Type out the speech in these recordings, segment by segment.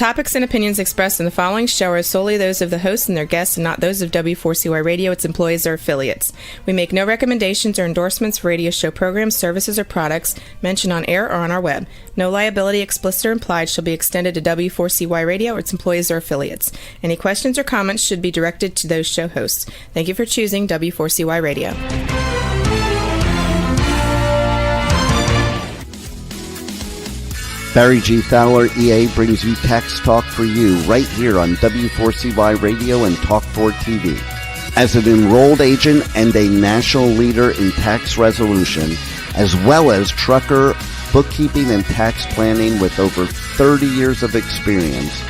topics and opinions expressed in the following show are solely those of the hosts and their guests and not those of W4CY Radio, its employees, or affiliates. We make no recommendations or endorsements for radio show programs, services, or products mentioned on air or on our web. No liability, explicit or implied, shall be extended to W4CY Radio or its employees or affiliates. Any questions or comments should be directed to those show hosts. Thank you for choosing W4CY Radio. Barry G. Fowler, EA, brings you Tax Talk for You right here on W4CY Radio and Talk4 TV. As an enrolled agent and a national leader in tax resolution, as well as trucker, bookkeeping, and tax planning with over 30 years of experience,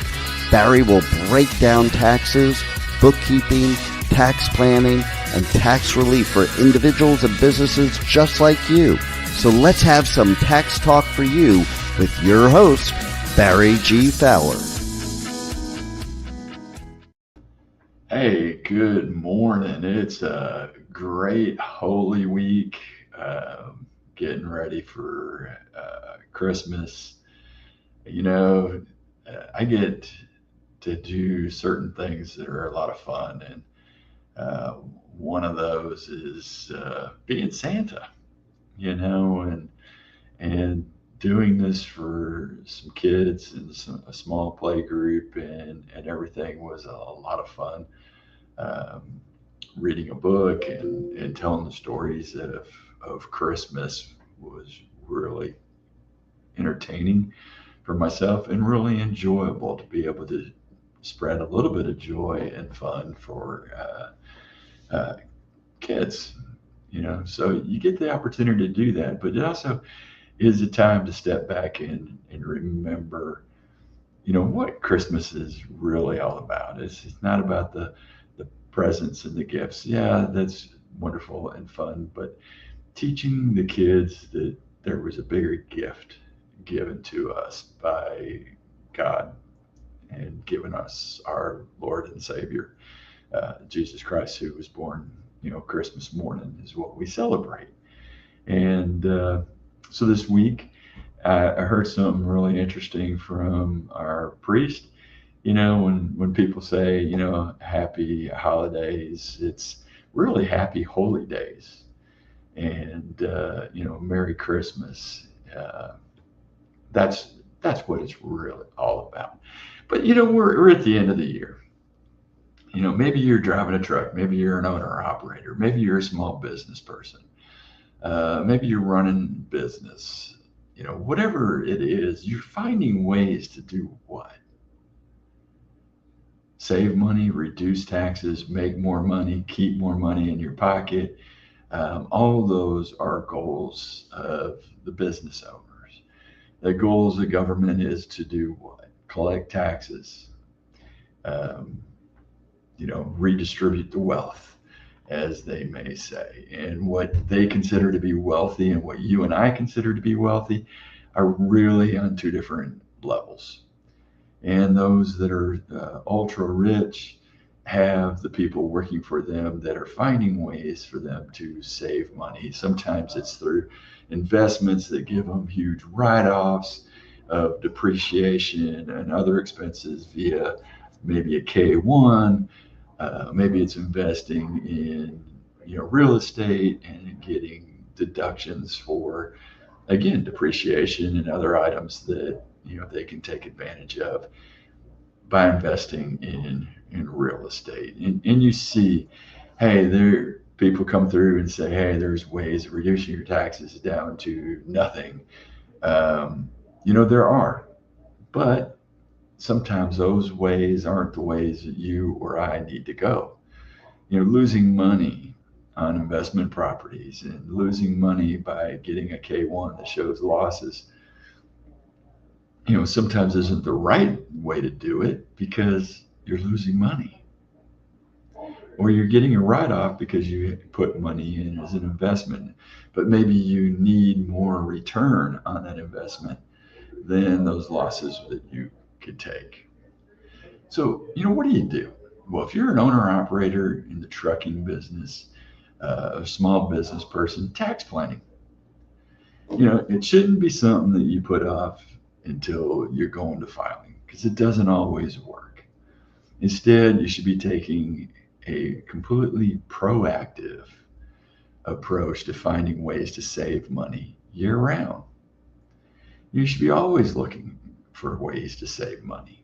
Barry will break down taxes, bookkeeping, tax planning, and tax relief for individuals and businesses just like you. So let's have some Tax Talk for You with your host, Barry G. Fowler. Hey, good morning. It's a great Holy Week, getting ready for Christmas. You know, I get to do certain things that are a lot of fun, and one of those is being Santa, you know, and doing this for some kids and a small play group and everything was a lot of fun. Reading a book and telling the stories of Christmas was really entertaining for myself and really enjoyable to be able to spread a little bit of joy and fun for kids, you know. So you get the opportunity to do that, but it also is a time to step back and remember, you know, what Christmas is really all about. It's not about the presents and the gifts. Yeah, that's wonderful and fun, but teaching the kids that there was a bigger gift given to us by God and given us our Lord and Savior, Jesus Christ, who was born, you know, Christmas morning is what we celebrate. And so this week, I heard something really interesting from our priest. You know, when people say, you know, happy holidays, it's really happy holy days. And, you know, Merry Christmas. That's what it's really all about. But, you know, we're at the end of the year. You know, maybe you're driving a truck. Maybe you're an owner or operator. Maybe you're a small business person. Maybe you're running business. You know, whatever it is, you're finding ways to do what? Save money, reduce taxes, make more money, keep more money in your pocket. All of those are goals of the business owners. The goals of the government is to do what? Collect taxes, you know, redistribute the wealth, as they may say. And what they consider to be wealthy and what you and I consider to be wealthy are really on two different levels. And those that are ultra rich have the people working for them that are finding ways for them to save money. Sometimes it's through investments that give them huge write-offs of depreciation and other expenses via maybe a K-1. Maybe it's investing in, you know, real estate and getting deductions for, again, depreciation and other items that, you know, they can take advantage of by investing in real estate. And you see, hey, there people come through and say, hey, there's ways of reducing your taxes down to nothing. You know, there are, but sometimes those ways aren't the ways that you or I need to go. You know, losing money on investment properties and losing money by getting a K-1 that shows losses, you know, sometimes isn't the right way to do it because you're losing money. Or you're getting a write-off because you put money in as an investment, but maybe you need more return on that investment than those losses that you could take. So, you know, what do you do? Well, if you're an owner operator in the trucking business, a small business person, tax planning. You know, it shouldn't be something that you put off until you're going to filing, because it doesn't always work. Instead, you should be taking a completely proactive approach to finding ways to save money year round. You should be always looking for ways to save money.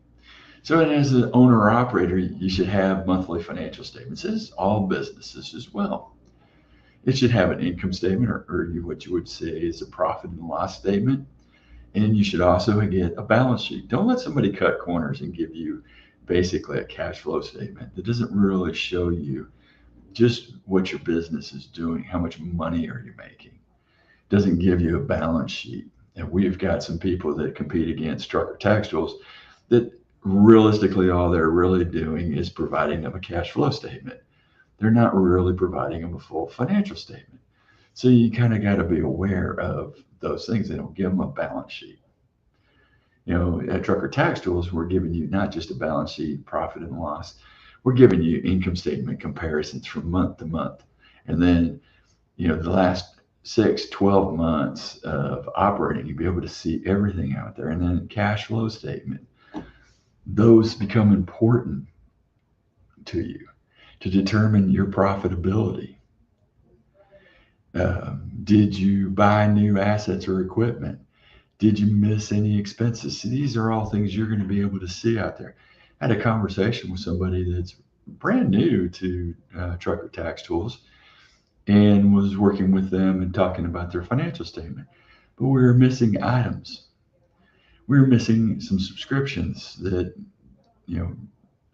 So, as an owner or operator, you should have monthly financial statements, as all businesses as well. It should have an income statement, or what you would say is a profit and loss statement. And you should also get a balance sheet. Don't let somebody cut corners and give you basically a cash flow statement that doesn't really show you just what your business is doing, how much money are you making. It doesn't give you a balance sheet. And we've got some people that compete against Trucker Tax Tools that realistically all they're really doing is providing them a cash flow statement. They're not really providing them a full financial statement. So you kind of got to be aware of those things. They don't give them a balance sheet. At Trucker Tax Tools, we're giving you not just a balance sheet, profit and loss. We're giving you income statement comparisons from month to month. And then, the last 6-12 months of operating, you'll be able to see everything out there. And then cash flow statement. Those become important to you to determine your profitability. Did you buy new assets or equipment? Did you miss any expenses? See, these are all things you're going to be able to see out there. I had a conversation with somebody that's brand new to Trucker Tax Tools and was working with them and talking about their financial statement. But we were missing items. We were missing some subscriptions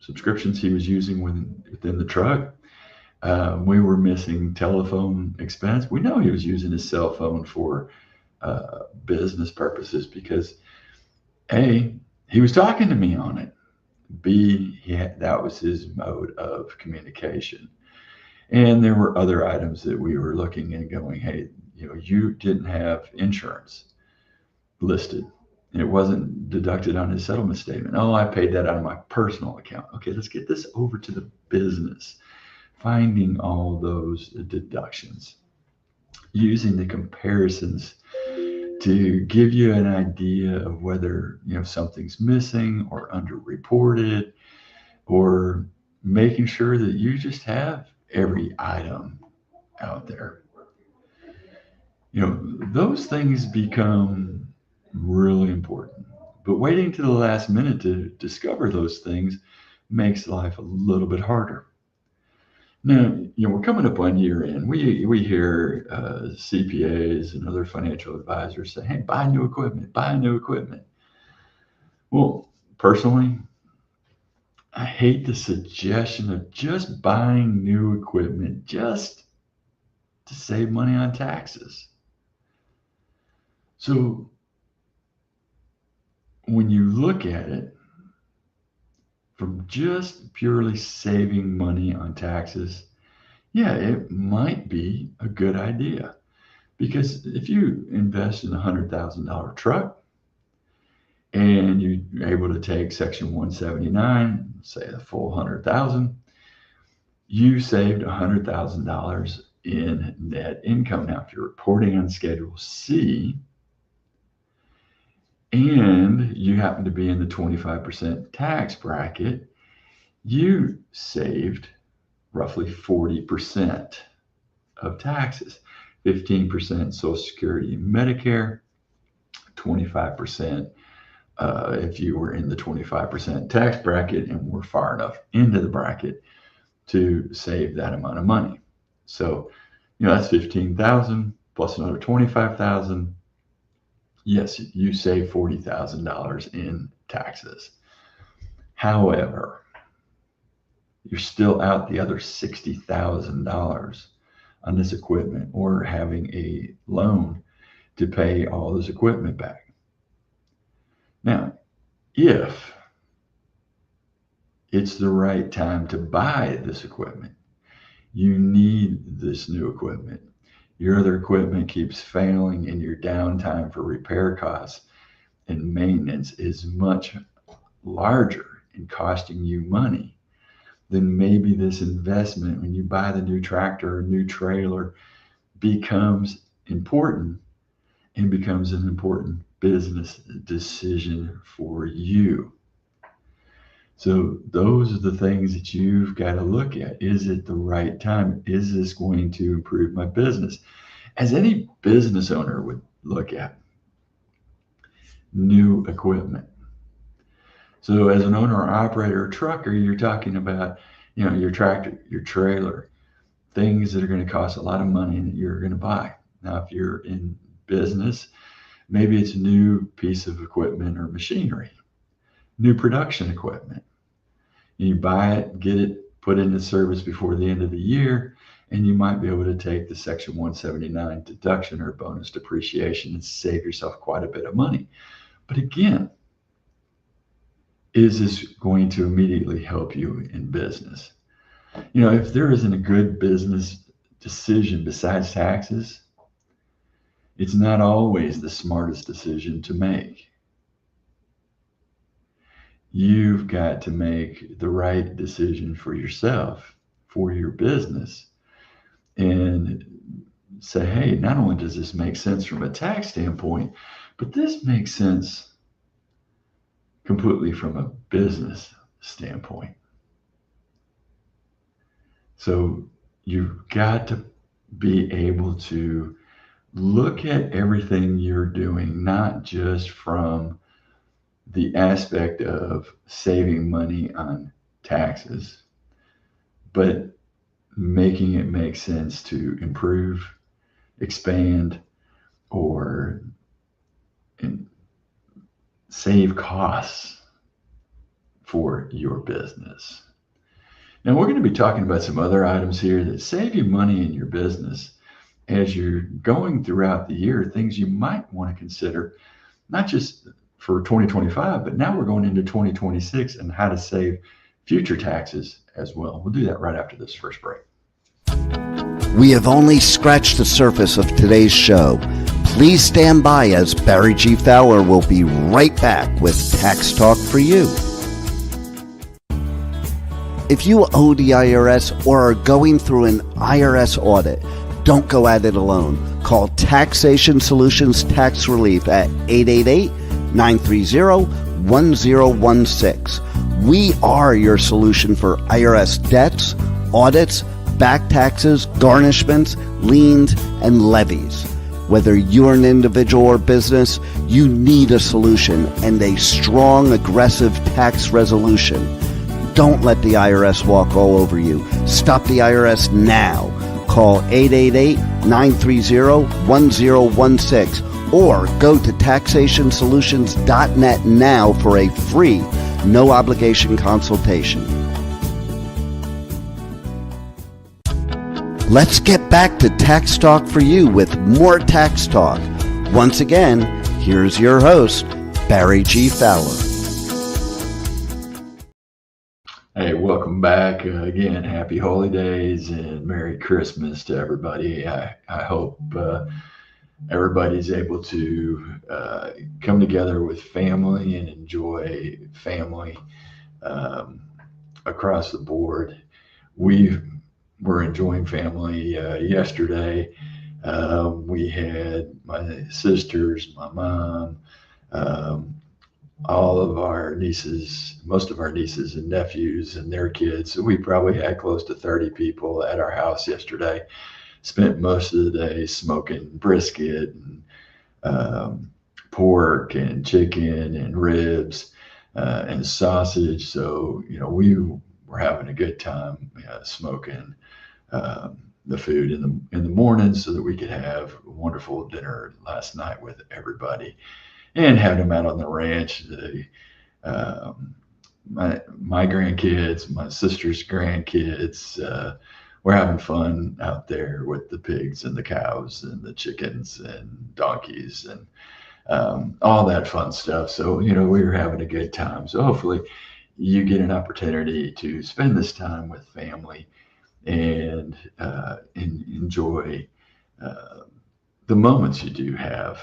subscriptions he was using within the truck. We were missing telephone expense. We know he was using his cell phone for business purposes because A, he was talking to me on it. B, that was his mode of communication. And there were other items that we were looking and going, hey, you didn't have insurance listed. And it wasn't deducted on his settlement statement. Oh, I paid that out of my personal account. Okay, let's get this over to the business. Finding all those deductions, using the comparisons to give you an idea of whether something's missing or underreported, or making sure that you just have every item out there. Those things become really important. But waiting to the last minute to discover those things makes life a little bit harder. Now, we're coming up on year end. We hear CPAs and other financial advisors say, hey, buy new equipment. Well, personally, I hate the suggestion of just buying new equipment just to save money on taxes. So when you look at it from just purely saving money on taxes, yeah, it might be a good idea. Because if you invest in a $100,000 truck and you're able to take Section 179, say the full $100,000, you saved $100,000 in net income. Now, if you're reporting on Schedule C, and you happen to be in the 25% tax bracket, you saved roughly 40% of taxes, 15% Social Security and Medicare, 25% if you were in the 25% tax bracket and were far enough into the bracket to save that amount of money. So, that's $15,000 plus another $25,000. Yes, you save $40,000 in taxes. However, you're still out the other $60,000 on this equipment, or having a loan to pay all this equipment back. Now, if it's the right time to buy this equipment, you need this new equipment. Your other equipment keeps failing, and your downtime for repair costs and maintenance is much larger and costing you money. Then maybe this investment, when you buy the new tractor or new trailer, becomes important and becomes an important business decision for you. So those are the things that you've got to look at. Is it the right time? Is this going to improve my business? As any business owner would look at new equipment. So as an owner or operator or trucker, you're talking about, your tractor, your trailer, things that are going to cost a lot of money that you're going to buy. Now, if you're in business, maybe it's a new piece of equipment or machinery, new production equipment. You buy it, get it put into service before the end of the year, and you might be able to take the Section 179 deduction or bonus depreciation and save yourself quite a bit of money. But again, is this going to immediately help you in business? If there isn't a good business decision besides taxes, it's not always the smartest decision to make. You've got to make the right decision for yourself, for your business, and say, hey, not only does this make sense from a tax standpoint, but this makes sense completely from a business standpoint. So you've got to be able to look at everything you're doing, not just from the aspect of saving money on taxes, but making it make sense to improve, expand, or save costs for your business. Now, we're going to be talking about some other items here that save you money in your business as you're going throughout the year, things you might want to consider, not just for 2025, but now we're going into 2026 and how to save future taxes as well. We'll do that right after this first break. We have only scratched the surface of today's show. Please stand by as Barry G. Fowler will be right back with Tax Talk for You. If you owe the IRS or are going through an IRS audit, don't go at it alone. Call Taxation Solutions Tax Relief at 888-930-1016. We are your solution for IRS debts, audits, back taxes, garnishments, liens, and levies. Whether you're an individual or business, you need a solution and a strong, aggressive tax resolution. Don't let the IRS walk all over you. Stop the IRS now. Call 888-930-1016 or go to taxationsolutions.net now for a free, no obligation consultation. Let's get back to Tax Talk for You with more Tax Talk. Once again, here's your host, Barry G. Fowler. Hey, welcome back. Again, happy holidays and Merry Christmas to everybody. I hope everybody's able to come together with family and enjoy family across the board. We were enjoying family yesterday. We had my sisters, my mom, all of our nieces, most of our nieces and nephews and their kids. So we probably had close to 30 people at our house yesterday. Spent most of the day smoking brisket and pork and chicken and ribs and sausage. So, we were having a good time smoking the food in the morning so that we could have a wonderful dinner last night with everybody. And having them out on the ranch, my grandkids, my sister's grandkids, we're having fun out there with the pigs and the cows and the chickens and donkeys and all that fun stuff. So, we were having a good time. So hopefully you get an opportunity to spend this time with family and enjoy the moments you do have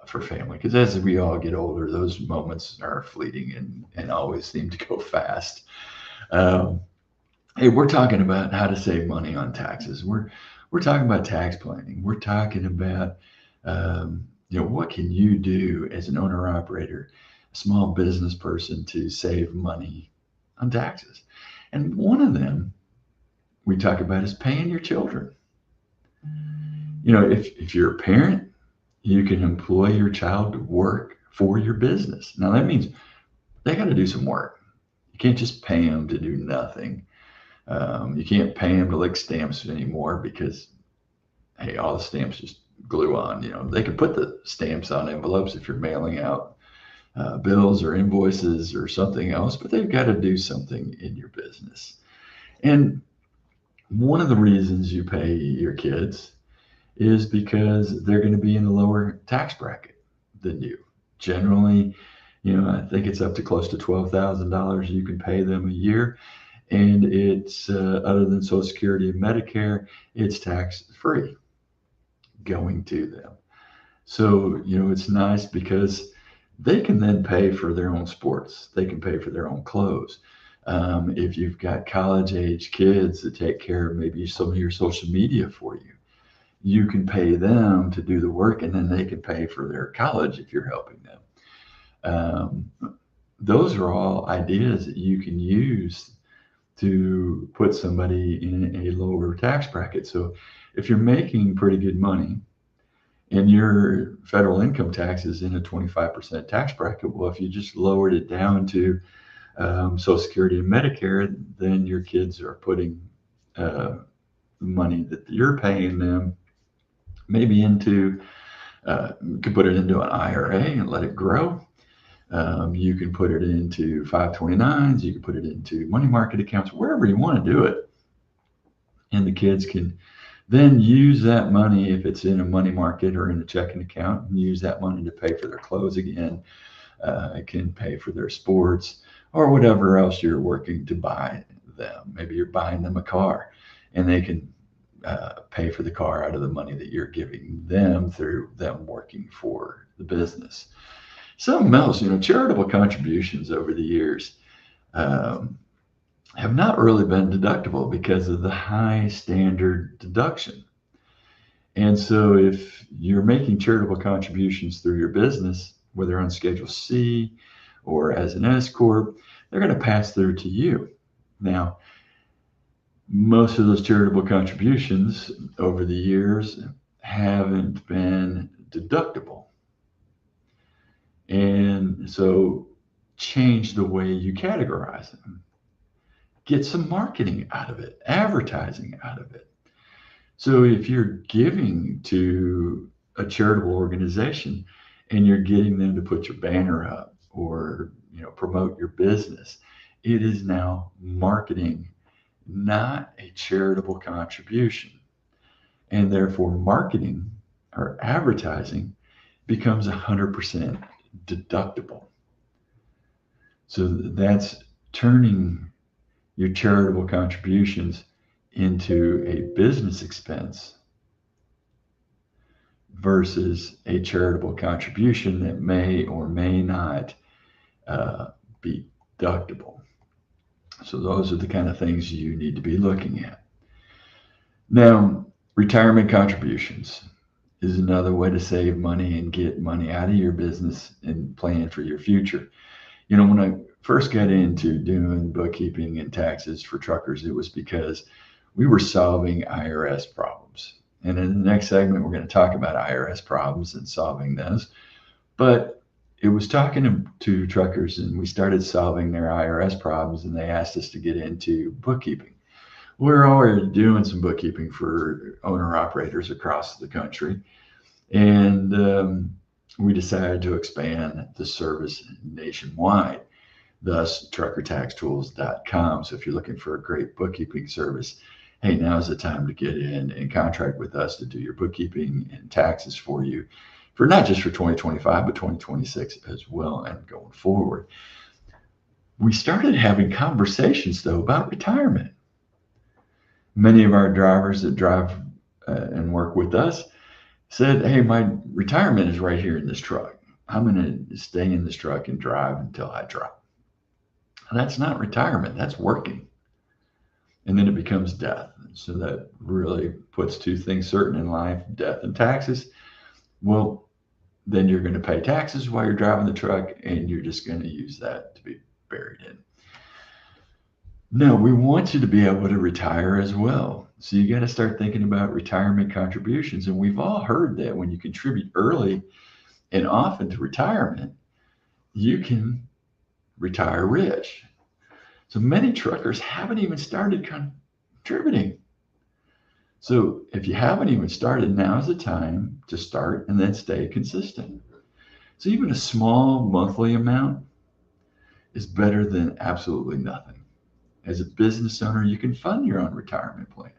for family, because as we all get older, those moments are fleeting and always seem to go fast. Hey, we're talking about how to save money on taxes. We're talking about tax planning. We're talking about what can you do as an owner operator, a small business person to save money on taxes. And one of them we talk about is paying your children. If you're a parent, you can employ your child to work for your business. Now that means they got to do some work. You can't just pay them to do nothing. You can't pay them to lick stamps anymore because, hey, all the stamps just glue on. They can put the stamps on envelopes if you're mailing out bills or invoices or something else, but they've got to do something in your business. And one of the reasons you pay your kids is because they're going to be in a lower tax bracket than you. Generally, I think it's up to close to $12,000 you can pay them a year. And it's, other than Social Security and Medicare, it's tax free going to them. So, it's nice because they can then pay for their own sports. They can pay for their own clothes. If you've got college age kids that take care of maybe some of your social media for you, you can pay them to do the work, and then they can pay for their college if you're helping them. Those are all ideas that you can use to put somebody in a lower tax bracket. So if you're making pretty good money and your federal income tax is in a 25% tax bracket, well, if you just lowered it down to Social Security and Medicare, then your kids are putting the money that you're paying them maybe into, you could put it into an IRA and let it grow. You can put it into 529s, you can put it into money market accounts, wherever you want to do it. And the kids can then use that money, if it's in a money market or in a checking account, and use that money to pay for their clothes again. It can pay for their sports or whatever else you're working to buy them. Maybe you're buying them a car, and they can pay for the car out of the money that you're giving them through them working for the business. Something else, charitable contributions over the years have not really been deductible because of the high standard deduction. And so if you're making charitable contributions through your business, whether on Schedule C or as an S Corp, they're going to pass through to you. Now, most of those charitable contributions over the years haven't been deductible. And so change the way you categorize them. Get some marketing out of it, advertising out of it. So if you're giving to a charitable organization and you're getting them to put your banner up or promote your business, it is now marketing, not a charitable contribution. And therefore marketing or advertising becomes 100% deductible. So that's turning your charitable contributions into a business expense versus a charitable contribution that may or may not be deductible. So those are the kind of things you need to be looking at. Now, retirement contributions is another way to save money and get money out of your business and plan for your future. When I first got into doing bookkeeping and taxes for truckers, it was because we were solving IRS problems. And in the next segment, we're going to talk about IRS problems and solving those. But it was talking to truckers, and we started solving their IRS problems, and they asked us to get into bookkeeping. We're already doing some bookkeeping for owner-operators across the country. And we decided to expand the service nationwide, thus truckertaxtools.com. So if you're looking for a great bookkeeping service, hey, now's the time to get in and contract with us to do your bookkeeping and taxes for you, for not just for 2025, but 2026 as well and going forward. We started having conversations, though, about retirement. Many of our drivers that drive and work with us said, hey, my retirement is right here in this truck. I'm going to stay in this truck and drive until I drop. That's not retirement, that's working. And then it becomes death. So that really puts two things certain in life, death and taxes. Well, then you're going to pay taxes while you're driving the truck, and you're just going to use that to be buried in. No, we want you to be able to retire as well. So you got to start thinking about retirement contributions. And we've all heard that when you contribute early and often to retirement, you can retire rich. So many truckers haven't even started contributing. So if you haven't even started, now is the time to start and then stay consistent. So even a small monthly amount is better than absolutely nothing. As a business owner, you can fund your own retirement plan.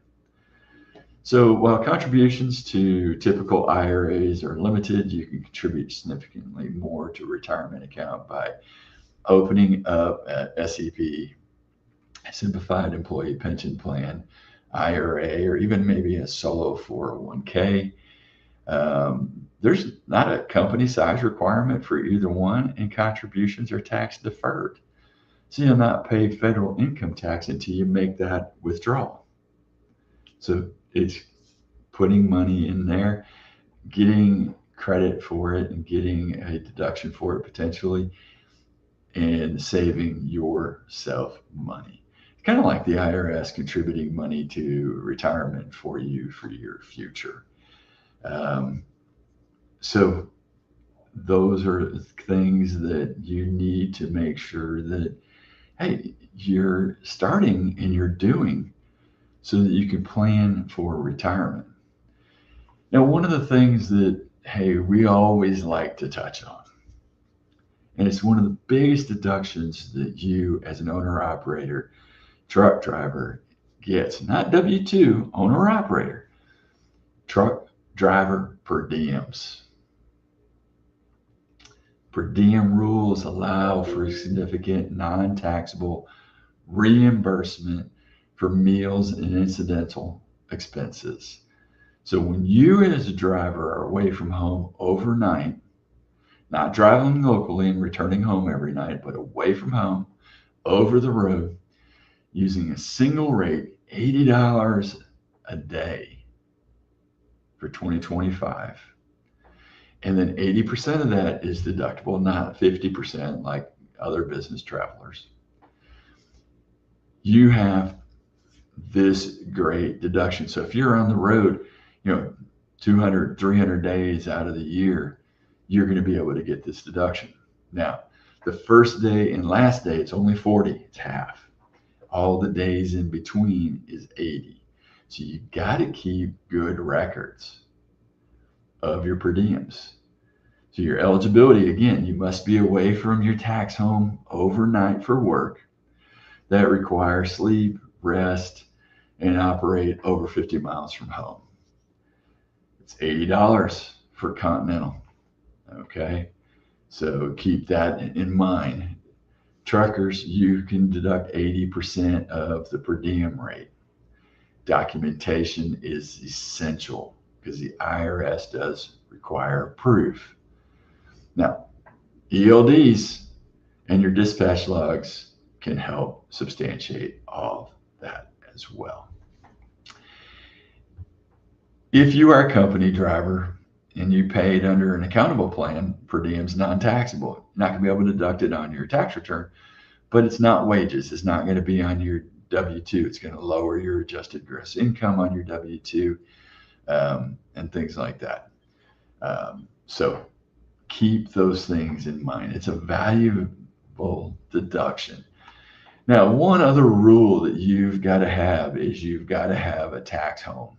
So while contributions to typical IRAs are limited, you can contribute significantly more to a retirement account by opening up a SEP, a simplified employee pension plan, IRA, or even maybe a solo 401k. There's not a company size requirement for either one, and contributions are tax deferred. So you'll not pay federal income tax until you make that withdrawal. So it's putting money in there, getting credit for it, and getting a deduction for it potentially, and saving yourself money. Kind of like the IRS contributing money to retirement for you for your future. So those are things that you need to make sure that, hey, you're starting and you're doing so that you can plan for retirement. Now, one of the things that, hey, we always like to touch on, and it's one of the biggest deductions that you as an owner-operator, truck driver gets, not W-2, owner-operator, truck driver per diems. Per diem rules allow for significant non-taxable reimbursement for meals and incidental expenses. So when you as a driver are away from home overnight, not driving locally and returning home every night, but away from home, over the road, using a single rate, $80 a day for 2025. And then 80% of that is deductible, not 50% like other business travelers. You have this great deduction. So if you're on the road, 200, 300 days out of the year, you're going to be able to get this deduction. Now, the first day and last day, it's only 40, it's half. All the days in between is 80. So you got to keep good records of your per diems. So your eligibility, again, you must be away from your tax home overnight for work that requires sleep, rest, and operate over 50 miles from home. It's $80 for continental. Okay, so keep that in mind. Truckers, you can deduct 80% of the per diem rate. Documentation is essential because the IRS does require proof. Now, ELDs and your dispatch logs can help substantiate all that as well. If you are a company driver and you paid under an accountable plan, per diem is non-taxable. You're not going to be able to deduct it on your tax return, but it's not wages. It's not going to be on your W-2. It's going to lower your adjusted gross income on your W-2 and things like that. So keep those things in mind. It's a valuable deduction. Now, one other rule that you've got to have is you've got to have a tax home.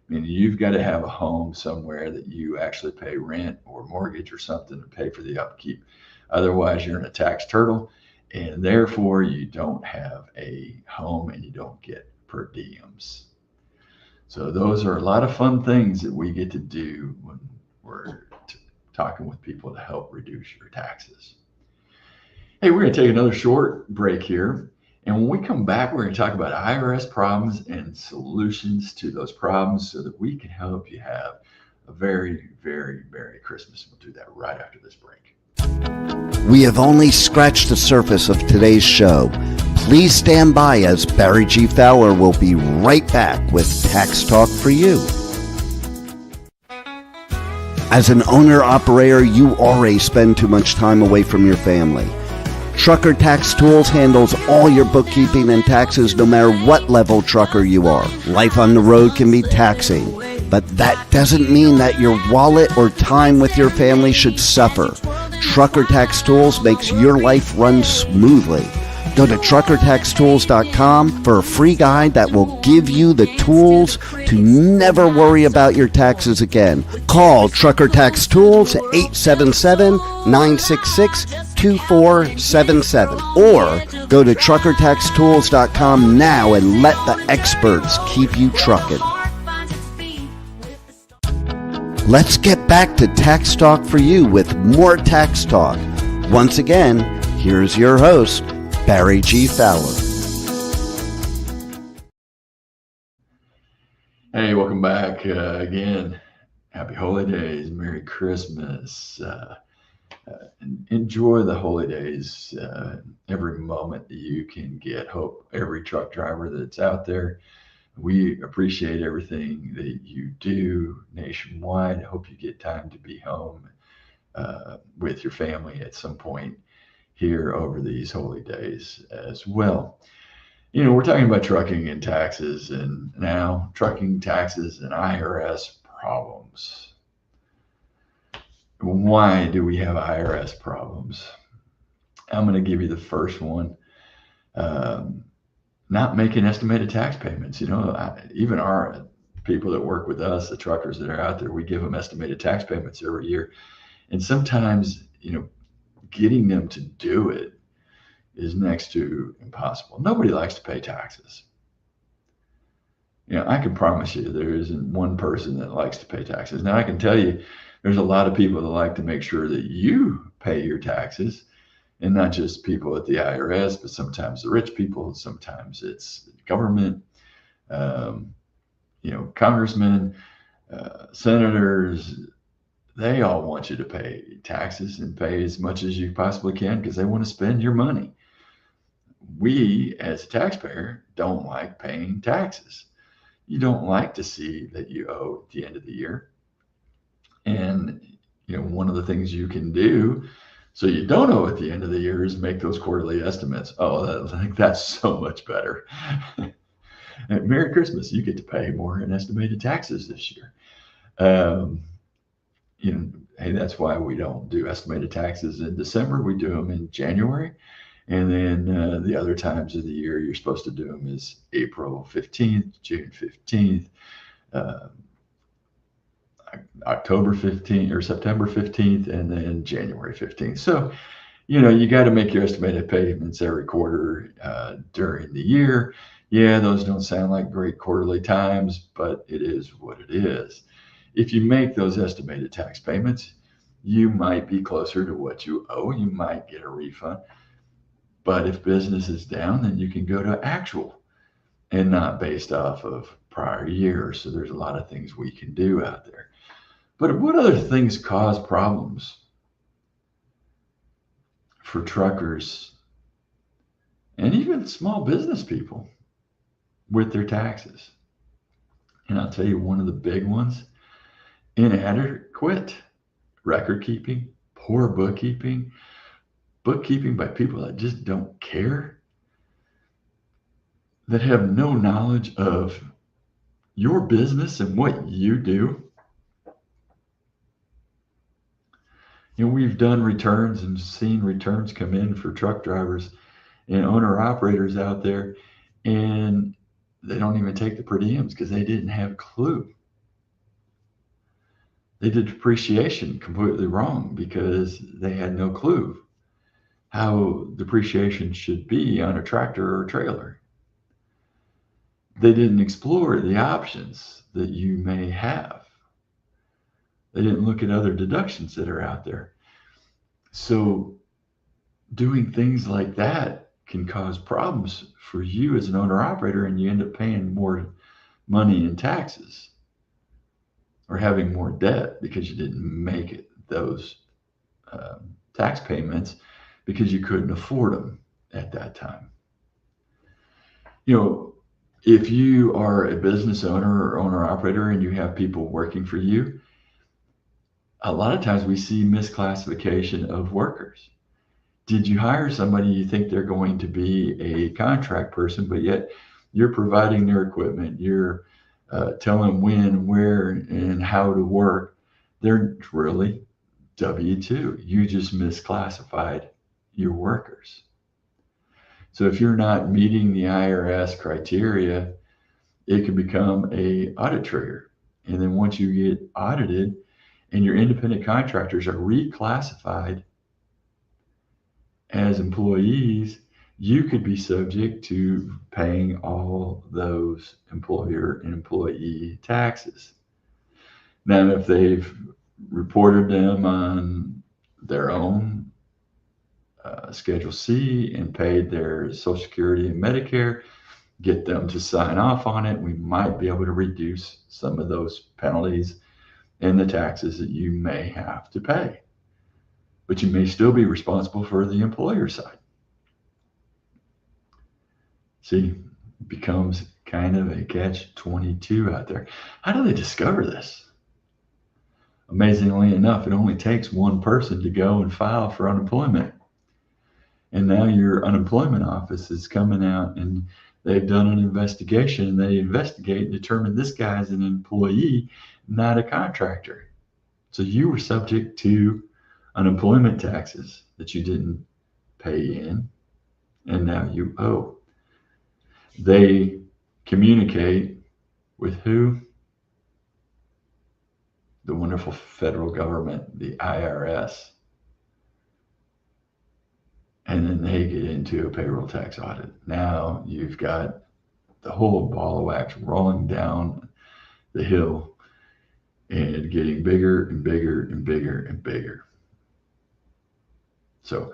I mean, you've got to have a home somewhere that you actually pay rent or mortgage or something to pay for the upkeep. Otherwise, you're in a tax turtle, and therefore you don't have a home and you don't get per diems. So those are a lot of fun things that we get to do when we're talking with people to help reduce your taxes. Hey, we're going to take another short break here. And when we come back, we're going to talk about IRS problems and solutions to those problems so that we can help you have a very, very Merry Christmas. We'll do that right after this break. We have only scratched the surface of today's show. Please stand by as Barry G. Fowler will be right back with Tax Talk for You. As an owner-operator, you already spend too much time away from your family. Trucker Tax Tools handles all your bookkeeping and taxes no matter what level trucker you are. Life on the road can be taxing, but that doesn't mean that your wallet or time with your family should suffer. Trucker Tax Tools makes your life run smoothly. Go to truckertaxtools.com for a free guide that will give you the tools to never worry about your taxes again. Call Trucker Tax Tools 877-966-2477 or go to truckertaxtools.com now and let the experts keep you trucking. Let's get back to Tax Talk for You with more Tax Talk. Once again, here's your host, Barry G. Fowler. Hey, welcome back again. Happy holidays, Merry Christmas. Enjoy the holidays every moment that you can get. Hope every truck driver that's out there, we appreciate everything that you do nationwide. I hope you get time to be home with your family at some point here over these holy days as well. You know, we're talking about trucking and taxes, and now trucking, taxes, and IRS problems. Why do we have IRS problems? I'm going to give you the first one. Not making estimated tax payments. You know, even our people that work with us, the truckers that are out there, we give them estimated tax payments every year. And sometimes, you know, getting them to do it is next to impossible. Nobody likes to pay taxes. You know, I can promise you there isn't one person that likes to pay taxes. Now, I can tell you there's a lot of people that like to make sure that you pay your taxes, and not just people at the IRS, but sometimes the rich people, sometimes it's government, you know, congressmen, senators. They all want you to pay taxes and pay as much as you possibly can because they want to spend your money. We, as a taxpayer, don't like paying taxes. You don't like to see that you owe at the end of the year. And, you know, one of the things you can do so you don't owe at the end of the year is make those quarterly estimates. Oh, that's so much better. Merry Christmas. You get to pay more in estimated taxes this year. You know, hey, that's why we don't do estimated taxes in December. We do them in January. And then the other times of the year you're supposed to do them is April 15th, June 15th, October 15th or September 15th, and then January 15th. So, you know, you got to make your estimated payments every quarter during the year. Yeah, those don't sound like great quarterly times, but it is what it is. If you make those estimated tax payments, you might be closer to what you owe. You might get a refund. But if business is down, then you can go to actual and not based off of prior years. So there's a lot of things we can do out there. But what other things cause problems for truckers and even small business people with their taxes? And I'll tell you one of the big ones: inadequate record keeping, poor bookkeeping by people that just don't care, that have no knowledge of your business and what you do. You know, we've done returns and seen returns come in for truck drivers and owner operators out there, and they don't even take the per diems because they didn't have a clue. They did depreciation completely wrong because they had no clue how depreciation should be on a tractor or a trailer. They didn't explore the options that you may have. They didn't look at other deductions that are out there. So doing things like that can cause problems for you as an owner operator, and you end up paying more money in taxes or having more debt because you didn't make those tax payments because you couldn't afford them at that time. You know, if you are a business owner or owner operator and you have people working for you, a lot of times we see misclassification of workers. Did you hire somebody you think they're going to be a contract person, but yet you're providing their equipment, you're telling them when, where, and how to work? They're really W-2. You just misclassified your workers. So if you're not meeting the IRS criteria, it can become a audit trigger. And then once you get audited and your independent contractors are reclassified as employees, you could be subject to paying all those employer and employee taxes. Now, if they've reported them on their own Schedule C and paid their Social Security and Medicare, get them to sign off on it, we might be able to reduce some of those penalties and the taxes that you may have to pay. But you may still be responsible for the employer side. See, it becomes kind of a catch-22 out there. How do they discover this? Amazingly enough, it only takes one person to go and file for unemployment. And now your unemployment office is coming out and they've done an investigation, and they investigate and determine this guy's an employee, not a contractor. So you were subject to unemployment taxes that you didn't pay in, and now you owe. They communicate with who? The wonderful federal government, the IRS. And then they get into a payroll tax audit. Now you've got the whole ball of wax rolling down the hill and getting bigger and bigger and bigger and bigger. So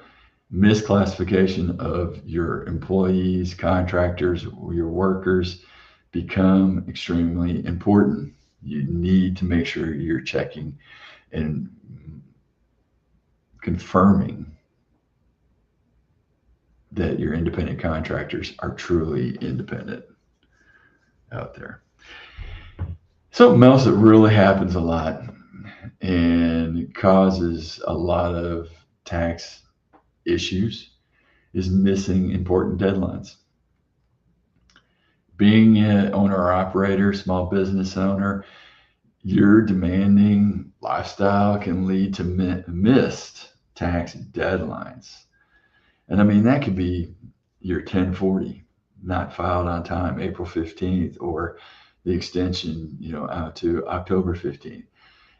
misclassification of your employees, contractors, your workers become extremely important. You need to make sure you're checking and confirming that your independent contractors are truly independent out there. Something else that really happens a lot and causes a lot of tax issues is missing important deadlines. Being an owner or operator, small business owner, your demanding lifestyle can lead to missed tax deadlines. And I mean, that could be your 1040 not filed on time, April 15th, or the extension, out to October 15th.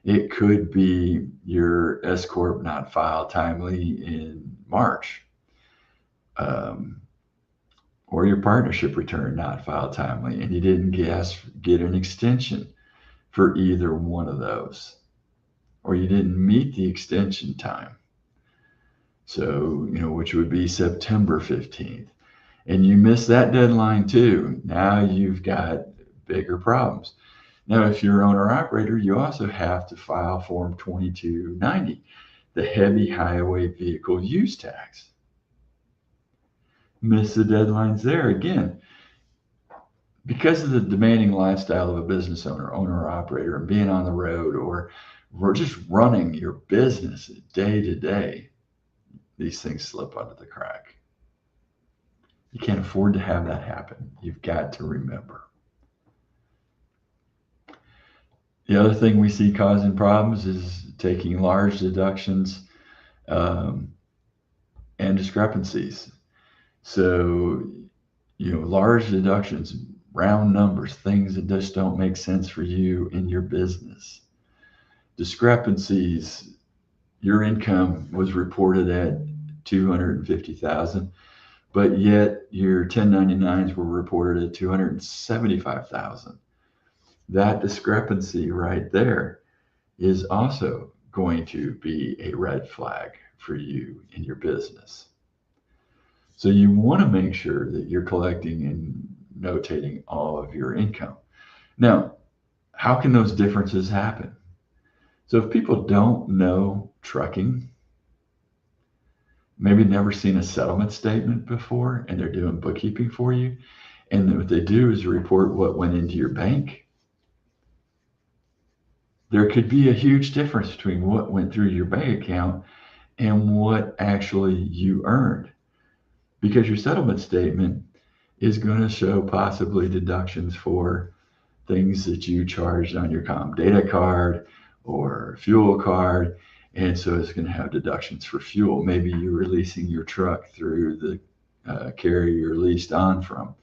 It could be your S Corp not filed timely in March, or your partnership return not filed timely, and you didn't get an extension for either one of those, or you didn't meet the extension time. So, which would be September 15th. And you miss that deadline too. Now you've got bigger problems. Now, if you're an owner-operator, you also have to file Form 2290, the heavy highway vehicle use tax. Miss the deadlines there again. Because of the demanding lifestyle of a business owner, owner-operator, and being on the road, or just running your business day to day, these things slip under the crack. You can't afford to have that happen. You've got to remember. The other thing we see causing problems is taking large deductions and discrepancies. So, large deductions, round numbers, things that just don't make sense for you in your business. Discrepancies, your income was reported at $250,000, but yet your 1099s were reported at $275,000. That discrepancy right there is also going to be a red flag for you in your business. So you want to make sure that you're collecting and notating all of your income. Now, how can those differences happen? So if people don't know trucking, maybe never seen a settlement statement before, and they're doing bookkeeping for you, and what they do is report what went into your bank, there could be a huge difference between what went through your bank account and what actually you earned. Because your settlement statement is going to show possibly deductions for things that you charged on your comm data card or fuel card. And so it's going to have deductions for fuel. Maybe you're releasing your truck through the carrier you're leased on from,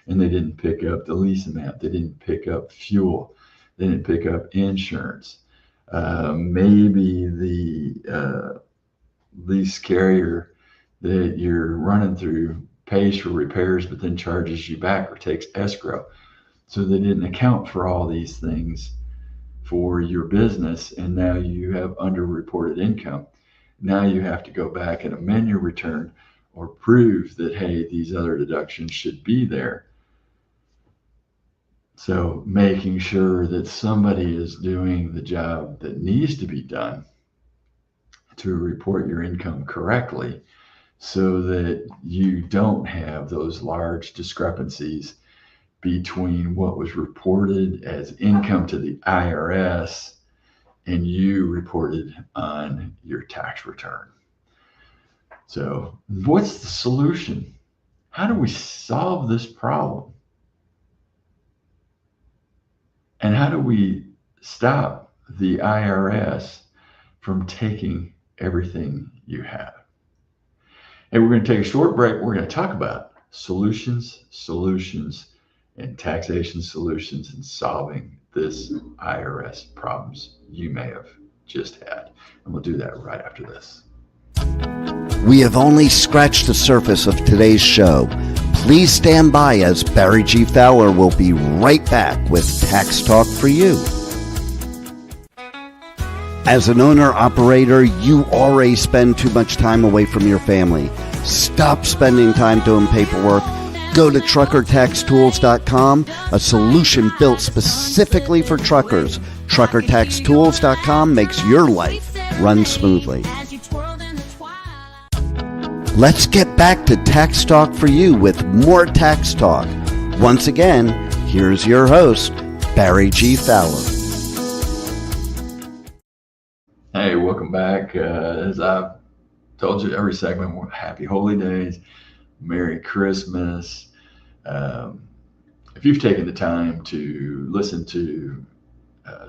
and they didn't pick up the lease amount. They didn't pick up fuel. They didn't pick up insurance. Maybe the lease carrier that you're running through pays for repairs, but then charges you back or takes escrow. So they didn't account for all these things for your business, and now you have underreported income. Now you have to go back and amend your return or prove that, hey, these other deductions should be there. So making sure that somebody is doing the job that needs to be done to report your income correctly, so that you don't have those large discrepancies between what was reported as income to the IRS and you reported on your tax return. So what's the solution? How do we solve this problem? And how do we stop the IRS from taking everything you have? And we're going to take a short break. We're going to talk about solutions, and taxation solutions in solving this IRS problems you may have just had. And we'll do that right after this. We have only scratched the surface of today's show. Please stand by, as Barry G. Fowler will be right back with Tax Talk for You. As an owner-operator, you already spend too much time away from your family. Stop spending time doing paperwork. Go to truckertaxtools.com, a solution built specifically for truckers. Truckertaxtools.com makes your life run smoothly. Let's get back to Tax Talk for You with more Tax Talk. Once again, here's your host, Barry G. Fowler. Hey, welcome back. As I've told you every segment, happy holy days, Merry Christmas. If you've taken the time to listen to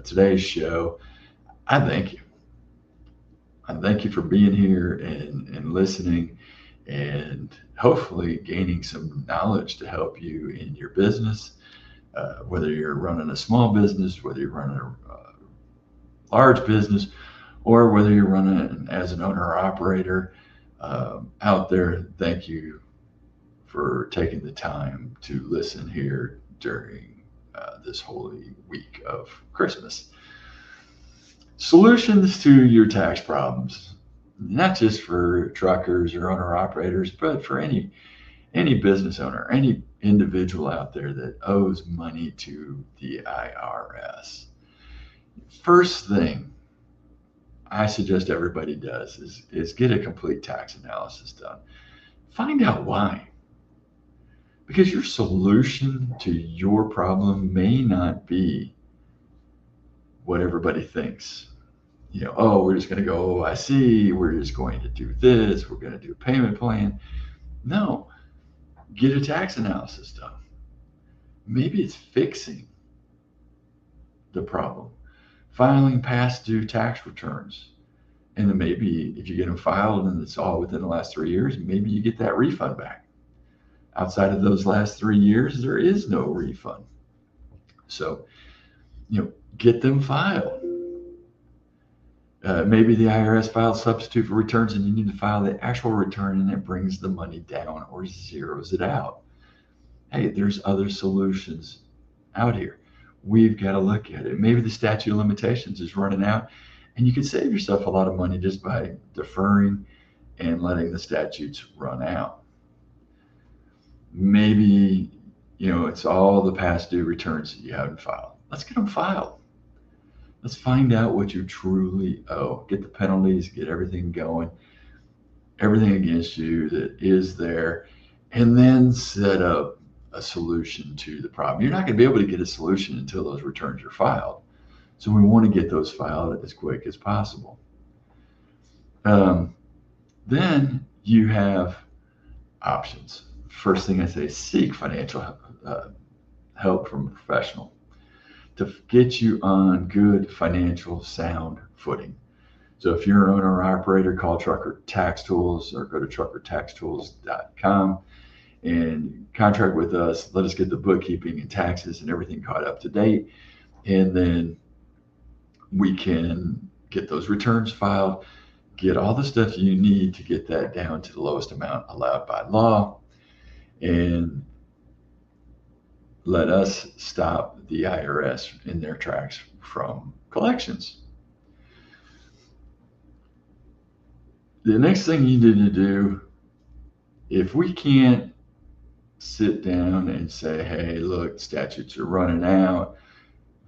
today's show, I thank you. I thank you for being here and listening, and hopefully gaining some knowledge to help you in your business, whether you're running a small business, whether you're running a large business, or whether you're running as an owner or operator out there. Thank you for taking the time to listen here during this holy week of Christmas. Solutions to your tax problems, not just for truckers or owner operators, but for any business owner, any individual out there that owes money to the IRS. First thing I suggest everybody does is get a complete tax analysis done. Find out why. Because your solution to your problem may not be what everybody thinks. Oh, we're just going to go OIC, we're just going to do this, we're going to do a payment plan. No, get a tax analysis done. Maybe it's fixing the problem, filing past due tax returns. And then maybe if you get them filed and it's all within the last 3 years, maybe you get that refund back. Outside of those last 3 years, there is no refund. So, get them filed. Maybe the IRS filed substitute for returns and you need to file the actual return, and it brings the money down or zeroes it out. Hey, there's other solutions out here. We've got to look at it. Maybe the statute of limitations is running out, and you can save yourself a lot of money just by deferring and letting the statutes run out. Maybe, it's all the past due returns that you haven't filed. Let's get them filed. Let's find out what you truly owe. Get the penalties, get everything going, everything against you that is there, and then set up a solution to the problem. You're not going to be able to get a solution until those returns are filed. So we want to get those filed as quick as possible. Then you have options. First thing I say, seek financial help from a professional to get you on good financial sound footing. So if you're an owner or operator, call Trucker Tax Tools or go to truckertaxtools.com and contract with us. Let us get the bookkeeping and taxes and everything caught up to date. And then we can get those returns filed, get all the stuff you need to get that down to the lowest amount allowed by law, and let us stop the IRS in their tracks from collections. The next thing you need to do, if we can't sit down and say, hey, look, statutes are running out,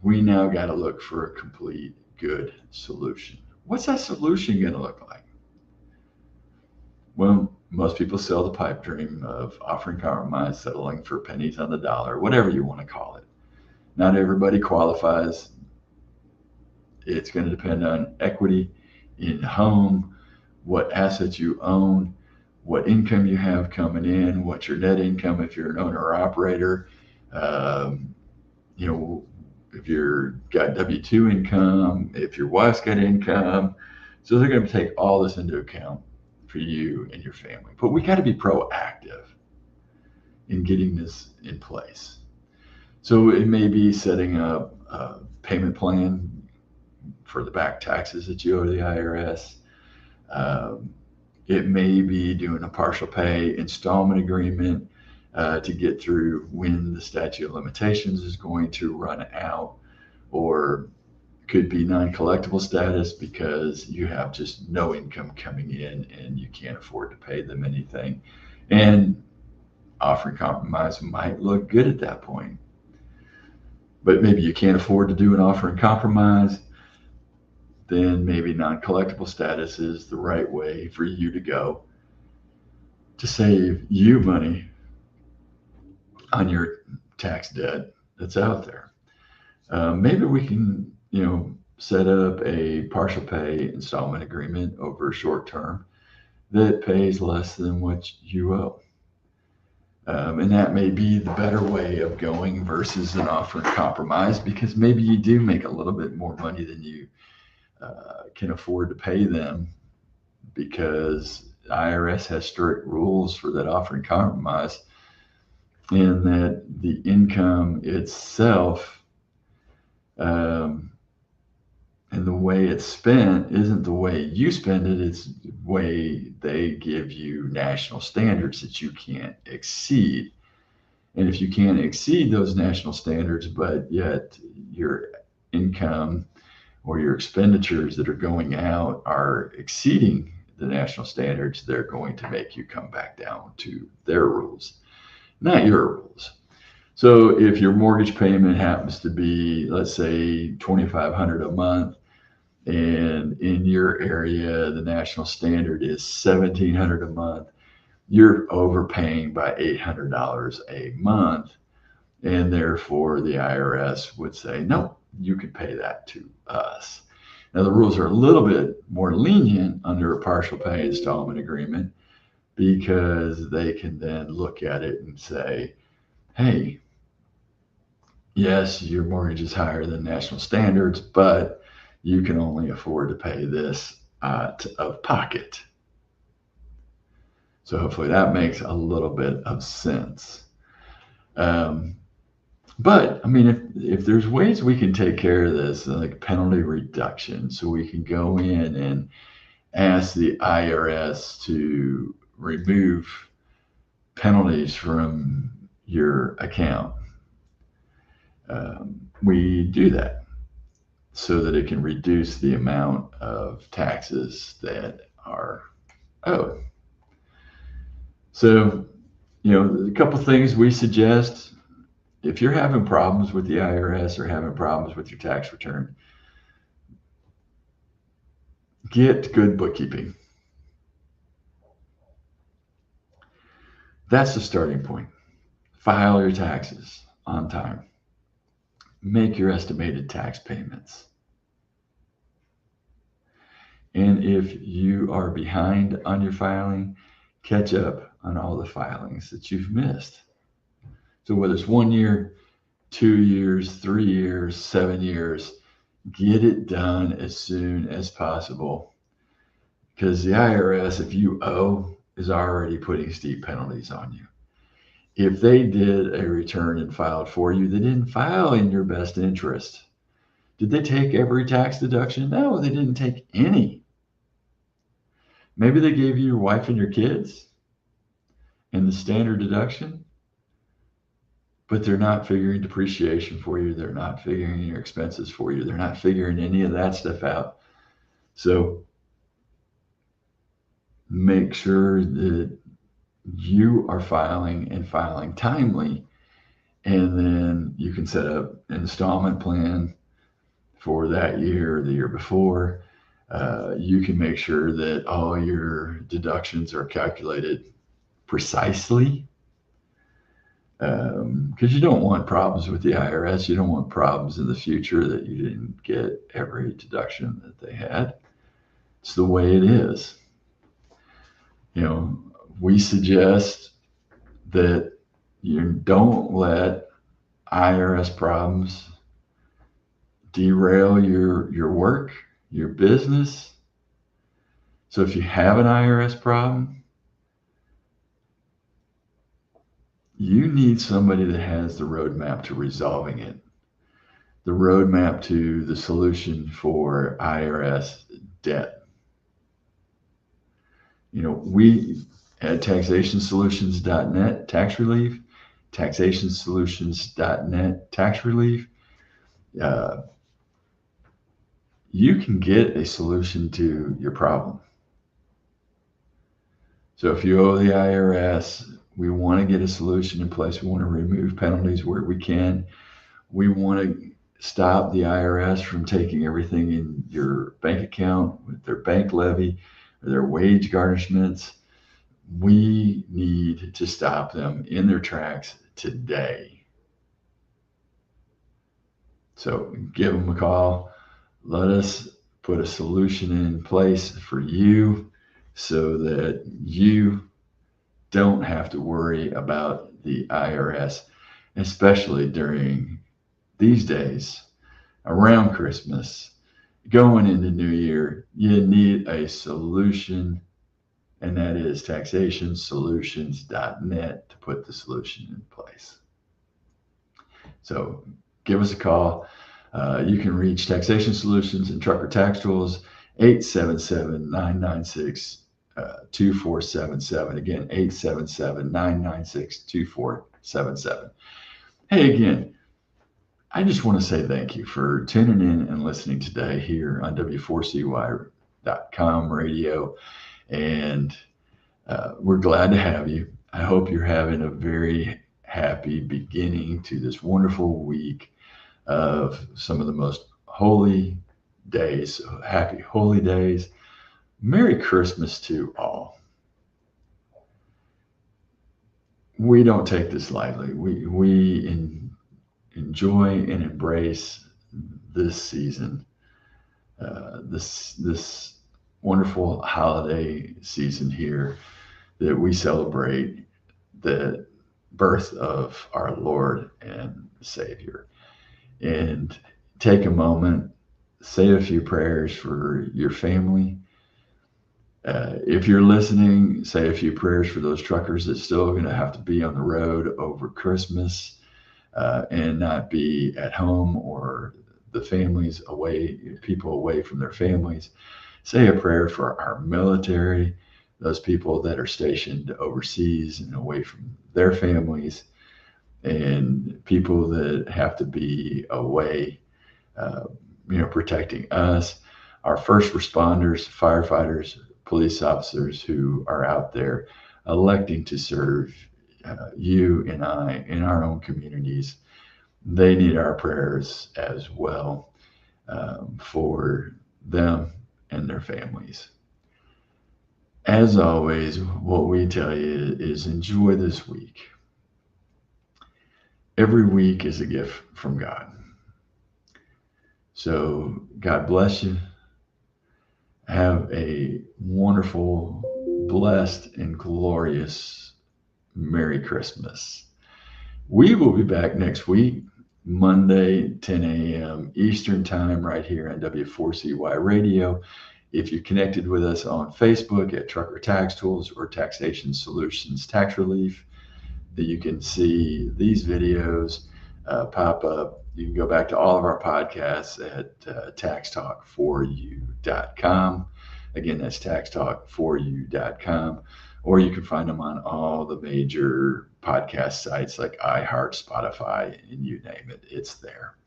we now got to look for a complete good solution. What's that solution going to look like? Well, most people sell the pipe dream of offering compromise, settling for pennies on the dollar, whatever you want to call it. Not everybody qualifies. It's going to depend on equity in home, what assets you own, what income you have coming in, what's your net income if you're an owner or operator. If you're got W-2 income, if your wife's got income. So they're going to take all this into account for you and your family. But we got to be proactive in getting this in place. So it may be setting up a payment plan for the back taxes that you owe to the IRS. It may be doing a partial pay installment agreement to get through when the statute of limitations is going to run out, or could be non-collectible status because you have just no income coming in and you can't afford to pay them anything. And offering compromise might look good at that point. But maybe you can't afford to do an offering compromise, then maybe non-collectible status is the right way for you to go to save you money on your tax debt that's out there. Maybe we can, set up a partial pay installment agreement over a short term that pays less than what you owe. And that may be the better way of going versus an offering compromise, because maybe you do make a little bit more money than you can afford to pay them, because the IRS has strict rules for that offering compromise, and that the income itself and the way it's spent isn't the way you spend it, it's the way they give you national standards that you can't exceed. And if you can't exceed those national standards, but yet your income or your expenditures that are going out are exceeding the national standards, they're going to make you come back down to their rules, not your rules. So if your mortgage payment happens to be, let's say, $2,500 a month, and in your area the national standard is $1,700 a month, you're overpaying by $800 a month, and therefore the IRS would say, no, you can pay that to us. Now the rules are a little bit more lenient under a partial pay installment agreement, because they can then look at it and say, hey, yes, your mortgage is higher than national standards, but you can only afford to pay this out of pocket. So hopefully that makes a little bit of sense. But I mean, if there's ways we can take care of this, like penalty reduction, so we can go in and ask the IRS to remove penalties from your account, we do that so that it can reduce the amount of taxes that are owed. So, a couple things we suggest: if you're having problems with the IRS or having problems with your tax return, get good bookkeeping. That's the starting point. File your taxes on time. Make your estimated tax payments. And if you are behind on your filing, catch up on all the filings that you've missed. So whether it's 1 year, 2 years, 3 years, 7 years, get it done as soon as possible. Because the IRS, if you owe, is already putting steep penalties on you. If they did a return and filed for you, they didn't file in your best interest. Did they take every tax deduction? No, they didn't take any. Maybe they gave you your wife and your kids and the standard deduction, but they're not figuring depreciation for you. They're not figuring your expenses for you. They're not figuring any of that stuff out. So make sure that you are filing and filing timely, and then you can set up an installment plan for that year or the year before. You can make sure that all your deductions are calculated precisely, because you don't want problems with the IRS. You don't want problems in the future that you didn't get every deduction that they had. It's the way it is. We suggest that you don't let IRS problems derail your work, your business. So if you have an IRS problem, you need somebody that has the roadmap to resolving it, the roadmap to the solution for IRS debt. We at taxationsolutions.net tax relief, taxationsolutions.net tax relief, you can get a solution to your problem. So if you owe the IRS, we want to get a solution in place. We want to remove penalties where we can. We want to stop the IRS from taking everything in your bank account with their bank levy or their wage garnishments. We need to stop them in their tracks today. So give them a call. Let us put a solution in place for you so that you don't have to worry about the IRS, especially during these days around Christmas, going into New Year. You need a solution, and that is taxationsolutions.net to put the solution in place. So give us a call. You can reach Taxation Solutions and Trucker Tax Tools, 877-996-2477. Again, 877-996-2477. Hey, again, I just want to say thank you for tuning in and listening today here on W4CY.com radio. And we're glad to have you. I hope you're having a very happy beginning to this wonderful week of some of the most holy days. So happy holy days. Merry Christmas to all. We don't take this lightly. We enjoy and embrace this season, this wonderful holiday season here, that we celebrate the birth of our Lord and Savior. And take a moment, say a few prayers for your family. If you're listening, say a few prayers for those truckers that still are going to have to be on the road over Christmas and not be at home, or the families away, people away from their families. Say a prayer for our military, those people that are stationed overseas and away from their families, and people that have to be away, protecting us, our first responders, firefighters, police officers who are out there electing to serve you and I in our own communities. They need our prayers as well for them and their families. As always, what we tell you is enjoy this week. Every week is a gift from God. So God bless you. Have a wonderful, blessed, and glorious Merry Christmas. We will be back next week, Monday, 10 a.m. Eastern Time, right here on W4CY Radio. If you're connected with us on Facebook at Trucker Tax Tools or Taxation Solutions Tax Relief, that you can see these videos pop up. You can go back to all of our podcasts at taxtalk4u.com. Again, that's taxtalk4u.com. Or you can find them on all the major podcast sites like iHeart, Spotify, and you name it. It's there.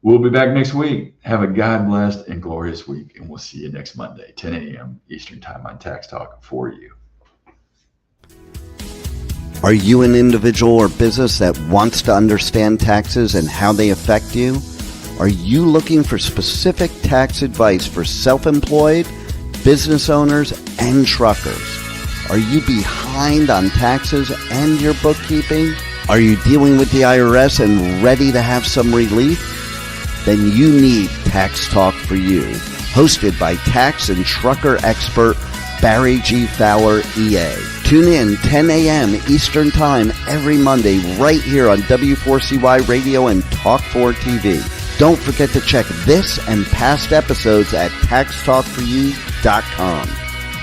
We'll be back next week. Have a God-blessed and glorious week, and we'll see you next Monday, 10 a.m. Eastern Time on Tax Talk for you. Are you an individual or business that wants to understand taxes and how they affect you? Are you looking for specific tax advice for self-employed, business owners, and truckers? Are you behind on taxes and your bookkeeping? Are you dealing with the IRS and ready to have some relief? Then you need Tax Talk for You, hosted by tax and trucker expert Barry G. Fowler, EA. Tune in 10 a.m. Eastern Time every Monday right here on W4CY Radio and Talk4 TV. Don't forget to check this and past episodes at taxtalk4u.com.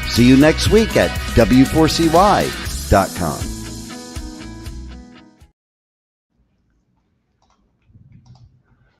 See you next week at W4CY.com.